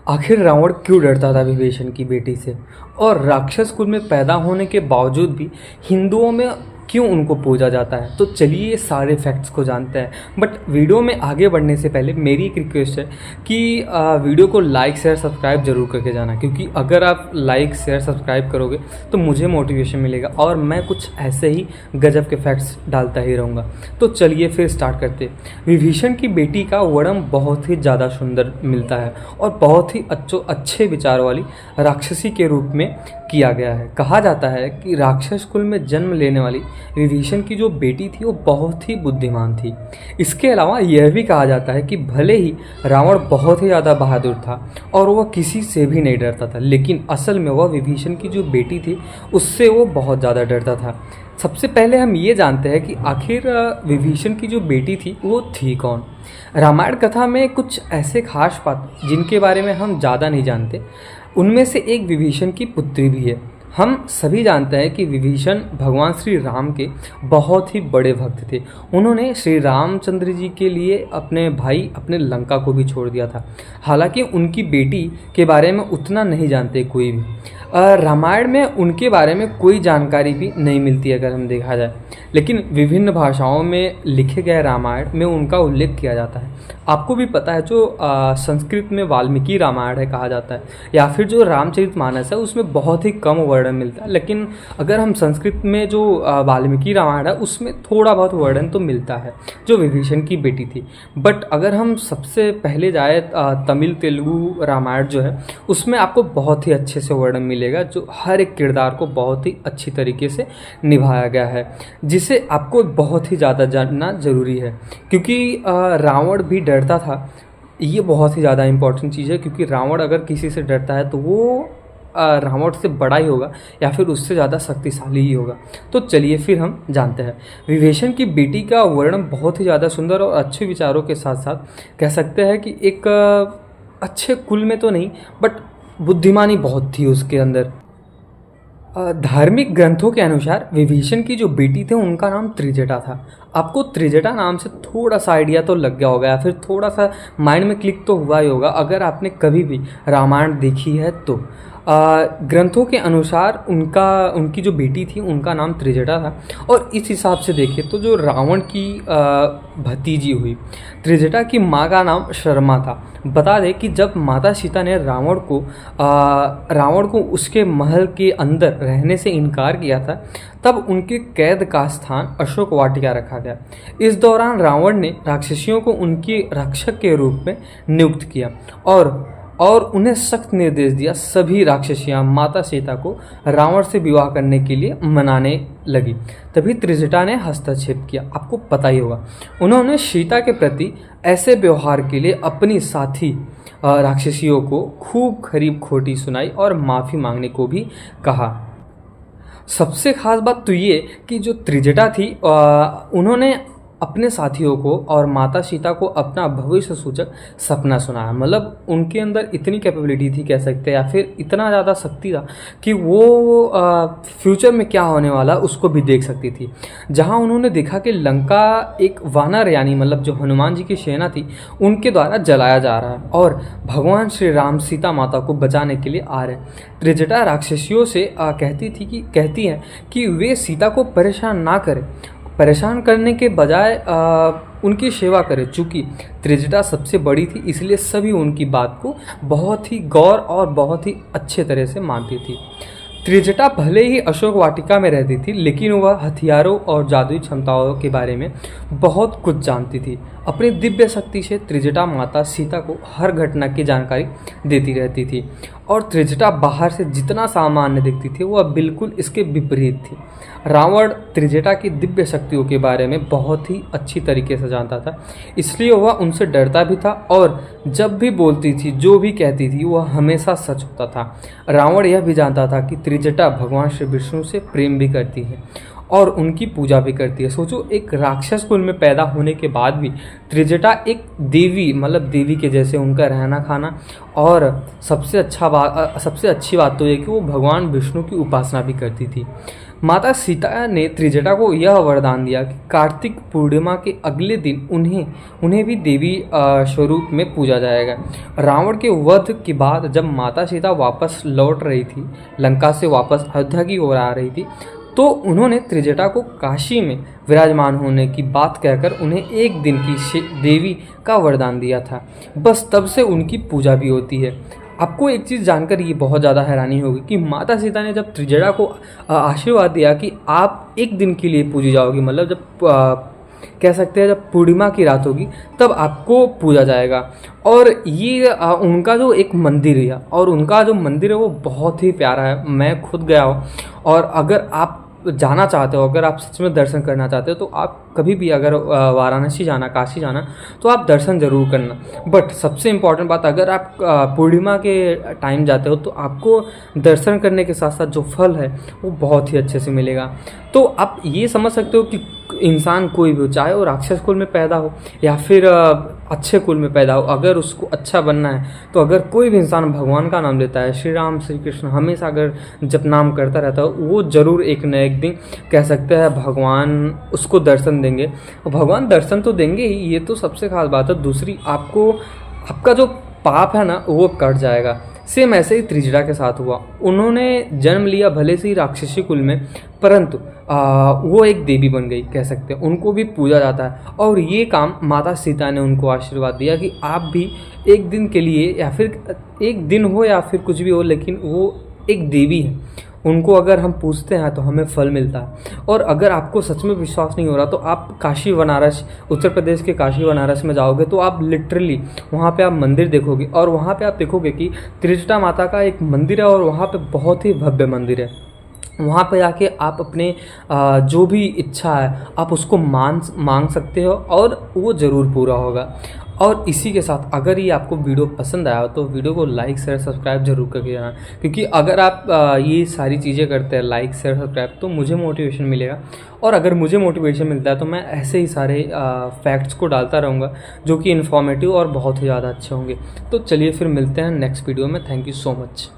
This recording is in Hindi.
आखिर रावण क्यों डरता था विभीषण की बेटी से और राक्षस कुल में पैदा होने के बावजूद भी हिंदुओं में क्यों उनको पूजा जाता है। तो चलिए ये सारे फैक्ट्स को जानते हैं। बट वीडियो में आगे बढ़ने से पहले मेरी एक रिक्वेस्ट है कि वीडियो को लाइक शेयर सब्सक्राइब जरूर करके जाना, क्योंकि अगर आप लाइक शेयर सब्सक्राइब करोगे तो मुझे मोटिवेशन मिलेगा और मैं कुछ ऐसे ही गजब के फैक्ट्स डालता ही रहूँगा। तो चलिए फिर स्टार्ट करते। विभीषण की बेटी का वर्णन बहुत ही ज़्यादा सुंदर मिलता है और बहुत ही अच्छे विचार वाली राक्षसी के रूप में किया गया है। कहा जाता है कि राक्षस कुल में जन्म लेने वाली विभीषण की जो बेटी थी वो बहुत ही बुद्धिमान थी। इसके अलावा यह भी कहा जाता है कि भले ही रावण बहुत ही ज़्यादा बहादुर था और वह किसी से भी नहीं डरता था, लेकिन असल में वह विभीषण की जो बेटी थी उससे वो बहुत ज़्यादा डरता था। सबसे पहले हम ये जानते हैं कि आखिर विभीषण की जो बेटी थी वो थी कौन। रामायण कथा में कुछ ऐसे खास पात्र जिनके बारे में हम ज़्यादा नहीं जानते, उनमें से एक विभीषण की पुत्री भी है। हम सभी जानते हैं कि विभीषण भगवान श्री राम के बहुत ही बड़े भक्त थे। उन्होंने श्री रामचंद्र जी के लिए अपने भाई अपने लंका को भी छोड़ दिया था। हालांकि उनकी बेटी के बारे में उतना नहीं जानते कोई भी। रामायण में उनके बारे में कोई जानकारी भी नहीं मिलती अगर हम देखा जाए, लेकिन विभिन्न भाषाओं में लिखे गए रामायण में उनका उल्लेख किया जाता है। आपको भी पता है जो संस्कृत में वाल्मीकि रामायण है कहा जाता है, या फिर जो रामचरितमानस है उसमें बहुत ही कम वर्णन मिलता है। लेकिन अगर हम संस्कृत में जो वाल्मीकि रामायण है उसमें थोड़ा बहुत वर्णन तो मिलता है जो विभीषण की बेटी थी। बट अगर हम सबसे पहले जाए तमिल तेलुगु रामायण जो है उसमें आपको बहुत ही अच्छे से वर्णन मिलेगा, जो हर एक किरदार को बहुत ही अच्छी तरीके से निभाया गया है, जिसे आपको बहुत ही ज़्यादा जानना ज़रूरी है। क्योंकि रावण भी डरता था, ये बहुत ही ज़्यादा इम्पोर्टेंट चीज़ है। क्योंकि रावण अगर किसी से डरता है तो वो रावण से बड़ा ही होगा या फिर उससे ज़्यादा शक्तिशाली ही होगा। तो चलिए फिर हम जानते हैं। विभीषण की बेटी का वर्णन बहुत ही ज़्यादा सुंदर और अच्छे विचारों के साथ साथ कह सकते हैं कि एक अच्छे कुल में तो नहीं बट बुद्धिमानी बहुत थी उसके अंदर। धार्मिक ग्रंथों के अनुसार विभीषण की जो बेटी थे उनका नाम त्रिजटा था। आपको त्रिजटा नाम से थोड़ा सा आइडिया तो लग गया होगा या फिर थोड़ा सा माइंड में क्लिक तो हुआ ही होगा अगर आपने कभी भी रामायण देखी है तो। ग्रंथों के अनुसार उनकी जो बेटी थी उनका नाम त्रिजटा था। और इस हिसाब से देखें तो जो रावण की भतीजी हुई त्रिजटा की माँ का नाम शर्मा था। बता दें कि जब माता सीता ने रावण को उसके महल के अंदर रहने से इनकार किया था तब उनके कैद का स्थान अशोक वाटिका रखा गया। इस दौरान रावण ने राक्षसियों को उनके रक्षक के रूप में नियुक्त किया और उन्हें सख्त निर्देश दिया। सभी राक्षसियां माता सीता को रावण से विवाह करने के लिए मनाने लगी। तभी त्रिजटा ने हस्तक्षेप किया। आपको पता ही होगा, उन्होंने सीता के प्रति ऐसे व्यवहार के लिए अपनी साथी राक्षसियों को खूब खरीब खोटी सुनाई और माफ़ी मांगने को भी कहा। सबसे खास बात तो ये कि जो त्रिजटा थी उन्होंने अपने साथियों को और माता सीता को अपना भविष्य सूचक सपना सुनाया। मतलब उनके अंदर इतनी कैपेबिलिटी थी कह सकते हैं, या फिर इतना ज़्यादा शक्ति था कि वो फ्यूचर में क्या होने वाला उसको भी देख सकती थी। जहां उन्होंने देखा कि लंका एक वानर यानी मतलब जो हनुमान जी की सेना थी उनके द्वारा जलाया जा रहा है और भगवान श्री राम सीता माता को बचाने के लिए आ रहे। त्रिजटा राक्षसियों से कहती हैं कि वे सीता को परेशान ना करें, परेशान करने के बजाय उनकी सेवा करें। चूँकि त्रिजटा सबसे बड़ी थी इसलिए सभी उनकी बात को बहुत ही गौर और बहुत ही अच्छे तरह से मानती थी। त्रिजटा भले ही अशोक वाटिका में रहती थी लेकिन वह हथियारों और जादुई क्षमताओं के बारे में बहुत कुछ जानती थी। अपनी दिव्य शक्ति से त्रिजटा माता सीता को हर घटना की जानकारी देती रहती थी और त्रिजटा बाहर से जितना सामान्य दिखती थी वह बिल्कुल इसके विपरीत थी। रावण त्रिजटा की दिव्य शक्तियों के बारे में बहुत ही अच्छी तरीके से जानता था, इसलिए वह उनसे डरता भी था और जब भी बोलती थी जो भी कहती थी वह हमेशा सच होता था। रावण यह भी जानता था कि त्रिजटा भगवान श्री विष्णु से प्रेम भी करती है और उनकी पूजा भी करती है। सोचो, एक राक्षस कुल में पैदा होने के बाद भी त्रिजटा एक देवी मतलब देवी के जैसे उनका रहना खाना, और सबसे अच्छी बात तो ये कि वो भगवान विष्णु की उपासना भी करती थी। माता सीता ने त्रिजटा को यह वरदान दिया कि कार्तिक पूर्णिमा के अगले दिन उन्हें भी देवी स्वरूप में पूजा जाएगा। रावण के वध के बाद जब माता सीता वापस लौट रही थी, लंका से वापस अयोध्या की ओर आ रही थी, तो उन्होंने त्रिजटा को काशी में विराजमान होने की बात कहकर उन्हें एक दिन की देवी का वरदान दिया था। बस तब से उनकी पूजा भी होती है। आपको एक चीज़ जानकर ये बहुत ज़्यादा हैरानी होगी कि माता सीता ने जब त्रिजटा को आशीर्वाद दिया कि आप एक दिन के लिए पूजी जाओगी, मतलब जब कह सकते हैं जब पूर्णिमा की रात होगी तब आपको पूजा जाएगा। और ये उनका जो एक मंदिर है, और उनका जो मंदिर है वो बहुत ही प्यारा है। मैं खुद गया हूँ, और अगर आप जाना चाहते हो, अगर आप सच में दर्शन करना चाहते हो, तो आप कभी भी अगर वाराणसी जाना, काशी जाना, तो आप दर्शन ज़रूर करना। बट सबसे इम्पॉर्टेंट बात, अगर आप पूर्णिमा के टाइम जाते हो तो आपको दर्शन करने के साथ साथ जो फल है वो बहुत ही अच्छे से मिलेगा। तो आप ये समझ सकते हो कि इंसान कोई भी हो, चाहे वो राक्षस कुल में पैदा हो या फिर अच्छे कुल में पैदा हो, अगर उसको अच्छा बनना है तो अगर कोई भी इंसान भगवान का नाम लेता है, श्री राम श्री कृष्ण हमेशा अगर जब नाम करता रहता है, वो ज़रूर एक न एक दिन कह सकते हैं भगवान उसको दर्शन देंगे। और भगवान दर्शन तो देंगे ही, ये तो सबसे खास बात है। दूसरी, आपका जो पाप है ना वो कट जाएगा। सेम ऐसे ही त्रिजटा के साथ हुआ। उन्होंने जन्म लिया भले से ही राक्षसी कुल में, परंतु वो एक देवी बन गई, कह सकते हैं उनको भी पूजा जाता है। और ये काम माता सीता ने उनको आशीर्वाद दिया कि आप भी एक दिन के लिए, या फिर एक दिन हो या फिर कुछ भी हो, लेकिन वो एक देवी है, उनको अगर हम पूछते हैं तो हमें फल मिलता है। और अगर आपको सच में विश्वास नहीं हो रहा तो आप काशी बनारस, उत्तर प्रदेश के काशी बनारस में जाओगे तो आप लिटरली वहाँ पे आप मंदिर देखोगे, और वहाँ पे आप देखोगे कि त्रिजटा माता का एक मंदिर है, और वहाँ पे बहुत ही भव्य मंदिर है। वहाँ पे जाके आप अपने जो भी इच्छा है आप उसको मांग सकते हो, और वो ज़रूर पूरा होगा। और इसी के साथ अगर ये आपको वीडियो पसंद आया तो वीडियो को लाइक शेयर सब्सक्राइब जरूर करके जाना, क्योंकि अगर आप ये सारी चीज़ें करते हैं, लाइक शेयर सब्सक्राइब, तो मुझे मोटिवेशन मिलेगा। और अगर मुझे मोटिवेशन मिलता है तो मैं ऐसे ही सारे फैक्ट्स को डालता रहूँगा जो कि इन्फॉर्मेटिव और बहुत ही ज़्यादा अच्छे होंगे। तो चलिए फिर मिलते हैं नेक्स्ट वीडियो में। Thank you so much.